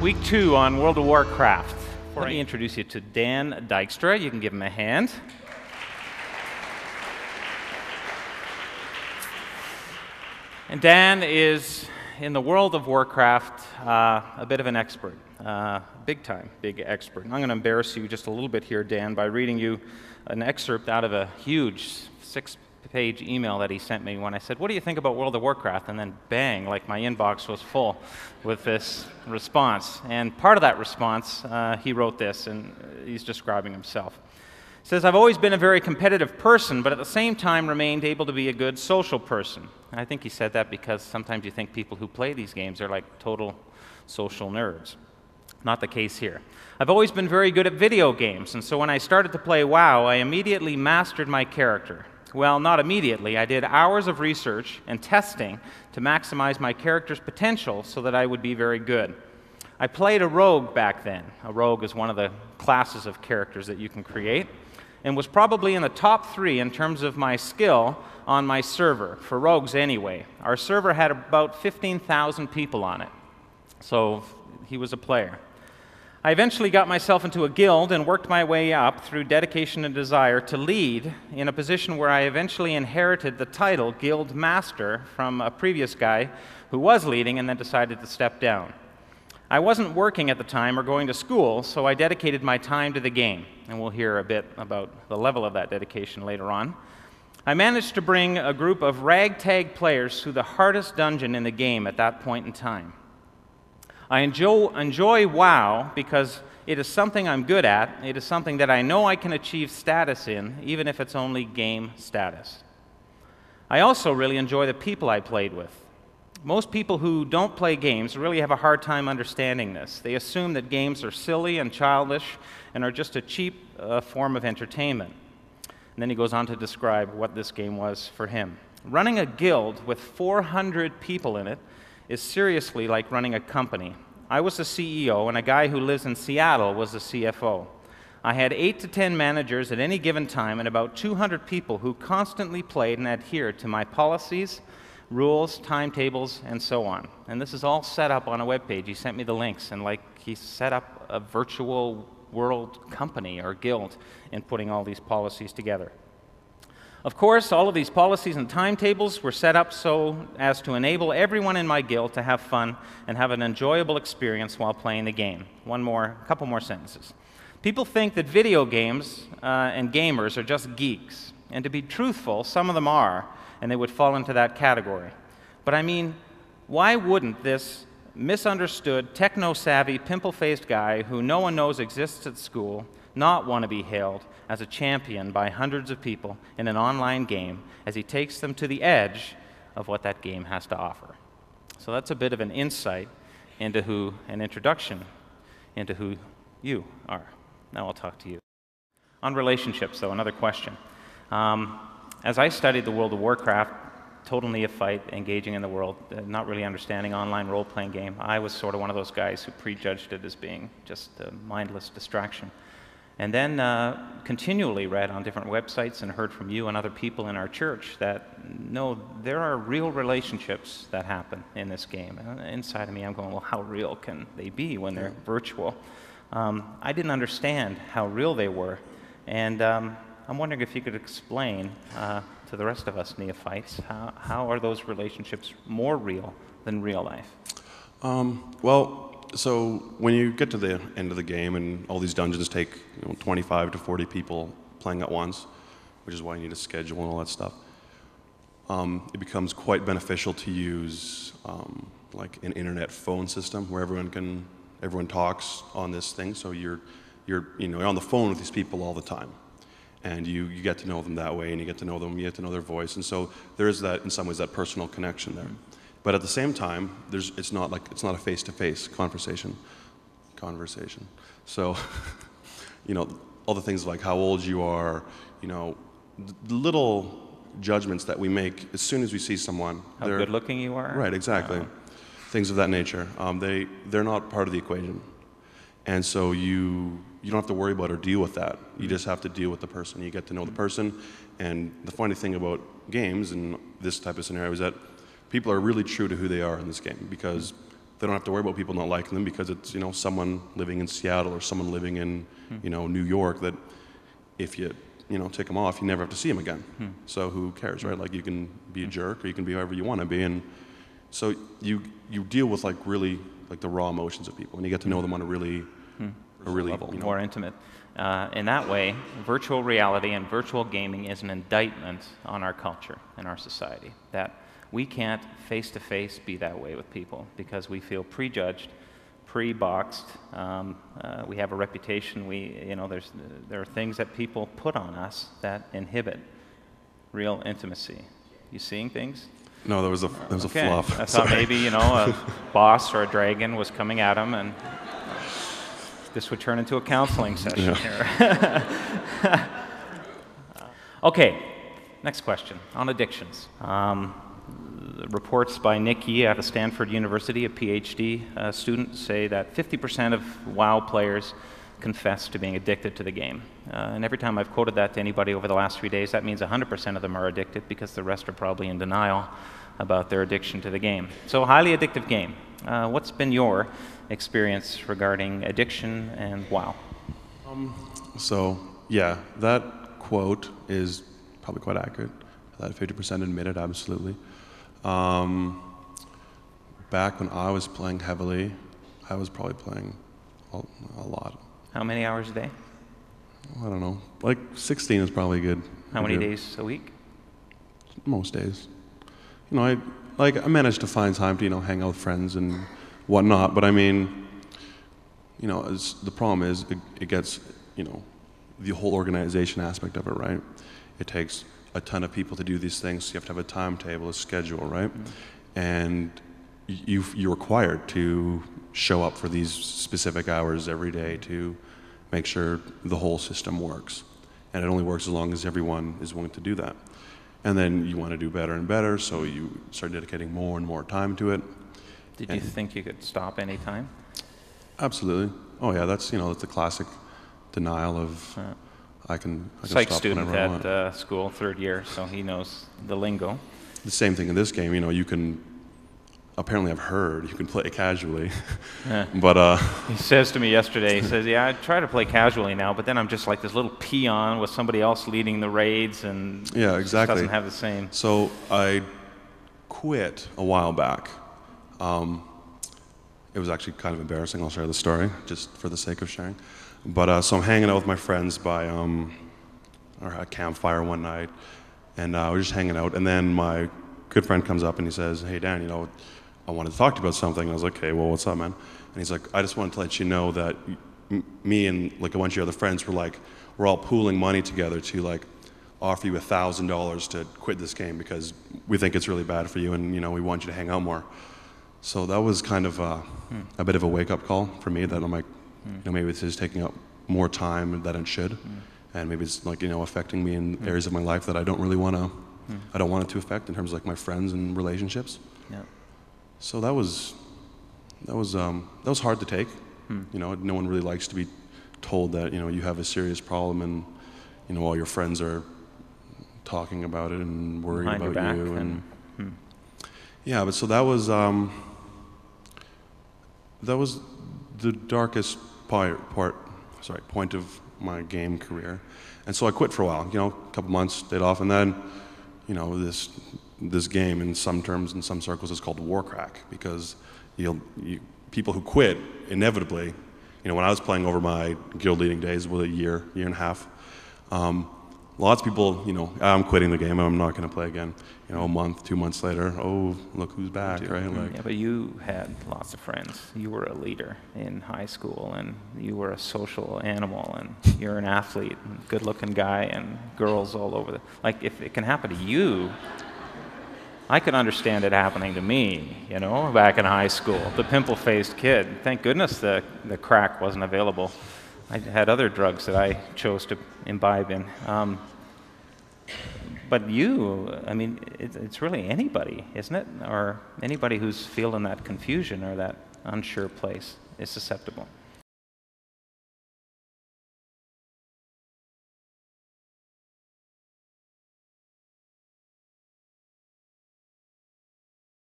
Week 2 on World of Warcraft. Let me introduce you to Dan Dykstra. You can give him a hand. And Dan is, in the world of Warcraft, a bit of an expert. Big expert. And I'm going to embarrass you just a little bit here, Dan, by reading you an excerpt out of a huge 6-page email that he sent me when I said, "What do you think about World of Warcraft?" And then bang, like my inbox was full with this response. And part of that response, he wrote this, and he's describing himself. He says, "I've always been a very competitive person, but at the same time remained able to be a good social person." And I think he said that because sometimes you think people who play these games are like total social nerds. Not the case here. "I've always been very good at video games, and so when I started to play WoW, I immediately mastered my character. Well, not immediately. I did hours of research and testing to maximize my character's potential so that I would be very good. I played a rogue back then." A rogue is one of the classes of characters that you can create, "and was probably in the top 3 in terms of my skill on my server, for rogues anyway. Our server had about 15,000 people on it." So he was a player. "I eventually got myself into a guild and worked my way up through dedication and desire to lead in a position where I eventually inherited the title Guild Master from a previous guy who was leading and then decided to step down. I wasn't working at the time or going to school, so I dedicated my time to the game." And we'll hear a bit about the level of that dedication later on. "I managed to bring a group of ragtag players through the hardest dungeon in the game at that point in time. I enjoy WoW because it is something I'm good at. It is something that I know I can achieve status in, even if it's only game status. I also really enjoy the people I played with. Most people who don't play games really have a hard time understanding this. They assume that games are silly and childish and are just a cheap form of entertainment." And then he goes on to describe what this game was for him. "Running a guild with 400 people in it is seriously like running a company. I was the CEO, and a guy who lives in Seattle was the CFO. I had 8 to 10 managers at any given time and about 200 people who constantly played and adhered to my policies, rules, timetables, and so on." And this is all set up on a web page. He sent me the links, and like he set up a virtual world company or guild in putting all these policies together. "Of course, all of these policies and timetables were set up so as to enable everyone in my guild to have fun and have an enjoyable experience while playing the game." A couple more sentences. "People think that video games and gamers are just geeks. And to be truthful, some of them are, and they would fall into that category. But I mean, why wouldn't this misunderstood, techno-savvy, pimple-faced guy who no one knows exists at school not want to be hailed as a champion by hundreds of people in an online game as he takes them to the edge of what that game has to offer?" So that's a bit of an insight into an introduction into who you are. Now I'll talk to you. On relationships, though, another question. As I studied the World of Warcraft, total neophyte, engaging in the world, not really understanding online role-playing game, I was sort of one of those guys who prejudged it as being just a mindless distraction. And then continually read on different websites and heard from you and other people in our church that, no, there are real relationships that happen in this game. And inside of me, I'm going, well, how real can they be when they're virtual? I didn't understand how real they were. And I'm wondering if you could explain to the rest of us neophytes, how are those relationships more real than real life? So when you get to the end of the game and all these dungeons take 25 to 40 people playing at once, which is why you need a schedule and all that stuff, it becomes quite beneficial to use like an internet phone system where everyone talks on this thing. So you're on the phone with these people all the time, and you get to know them that way, and you get to know them, you get to know their voice, and so there is that, in some ways, that personal connection there. But at the same time, it's not a face-to-face conversation. So, all the things like how old you are, the little judgments that we make as soon as we see someone. How good-looking you are. Right, exactly. Things of that nature. They're not part of the equation, and so you don't have to worry about or deal with that. You just have to deal with the person. You get to know the person, and the funny thing about games and this type of scenario is that people are really true to who they are in this game because they don't have to worry about people not liking them because it's, someone living in Seattle or someone living in, New York that if you, take them off, you never have to see them again. So who cares, right? Like you can be a jerk or you can be whoever you want to be. And so you deal with like really like the raw emotions of people and you get to know them on a really level, more intimate. In that way, virtual reality and virtual gaming is an indictment on our culture and our society, that we can't face-to-face be that way with people because we feel prejudged, pre-boxed. We have a reputation. There are things that people put on us that inhibit real intimacy. You seeing things? No, there was a fluff. I thought maybe a boss or a dragon was coming at him, and this would turn into a counseling session here. Okay, next question on addictions. Reports by Nick Yee out of Stanford University, a PhD student, say that 50% of WoW players confess to being addicted to the game. And every time I've quoted that to anybody over the last 3 days, that means 100% of them are addicted because the rest are probably in denial about their addiction to the game. So, highly addictive game. What's been your experience regarding addiction and WoW? So, yeah, that quote is probably quite accurate. That 50% admitted, absolutely. Back when I was playing heavily, I was probably playing a lot. How many hours a day? I don't know. Like 16 is probably good. How many days a week? Most days. I managed to find time to, hang out with friends and whatnot, but I mean, the problem is it gets, the whole organization aspect of it, right? It takes a ton of people to do these things, so you have to have a timetable, a schedule, right? And you're required to show up for these specific hours every day to make sure the whole system works. And it only works as long as everyone is willing to do that. And then you want to do better and better, so you start dedicating more and more time to it. Did you think you could stop any time? Absolutely. Oh yeah, that's the classic denial of I can Psych stop student whenever I want. at school, 3rd year, so he knows the lingo. The same thing in this game. You can apparently I've heard you can play casually, but he says to me yesterday, he says, "Yeah, I try to play casually now, but then I'm just like this little peon with somebody else leading the raids, and yeah, exactly. It doesn't have the same." So I quit a while back. It was actually kind of embarrassing. I'll share the story just for the sake of sharing. But so I'm hanging out with my friends by a campfire one night, and we're just hanging out. And then my good friend comes up and he says, "Hey Dan, I wanted to talk to you about something." And I was like, "Okay, well, what's up, man?" And he's like, "I just wanted to let you know that me and like a bunch of your other friends we're all pooling money together to like offer you $1,000 to quit this game because we think it's really bad for you, and we want you to hang out more." So that was kind of a bit of a wake-up call for me that I'm like, maybe this is taking up more time than it should, and maybe it's like affecting me in areas of my life that I don't really want to. I don't want it to affect in terms of like my friends and relationships. Yeah. So that was hard to take. No one really likes to be told that you have a serious problem and all your friends are talking about it and worried behind about your back you. And yeah, but so that was the darkest point of my game career. And so I quit for a while, a couple months, stayed off, and then, this game in some terms, in some circles, is called Warcraft, because people who quit, inevitably, when I was playing over my guild leading days, with a year and a half, lots of people, I'm quitting the game, I'm not going to play again. A month, 2 months later, oh, look who's back, right? Yeah, but you had lots of friends. You were a leader in high school, and you were a social animal, and you're an athlete, and good-looking guy, and girls all over. If it can happen to you, I could understand it happening to me, back in high school, the pimple-faced kid. Thank goodness the crack wasn't available. I had other drugs that I chose to imbibe in. But you, it's really anybody, isn't it? Or anybody who's feeling that confusion or that unsure place is susceptible.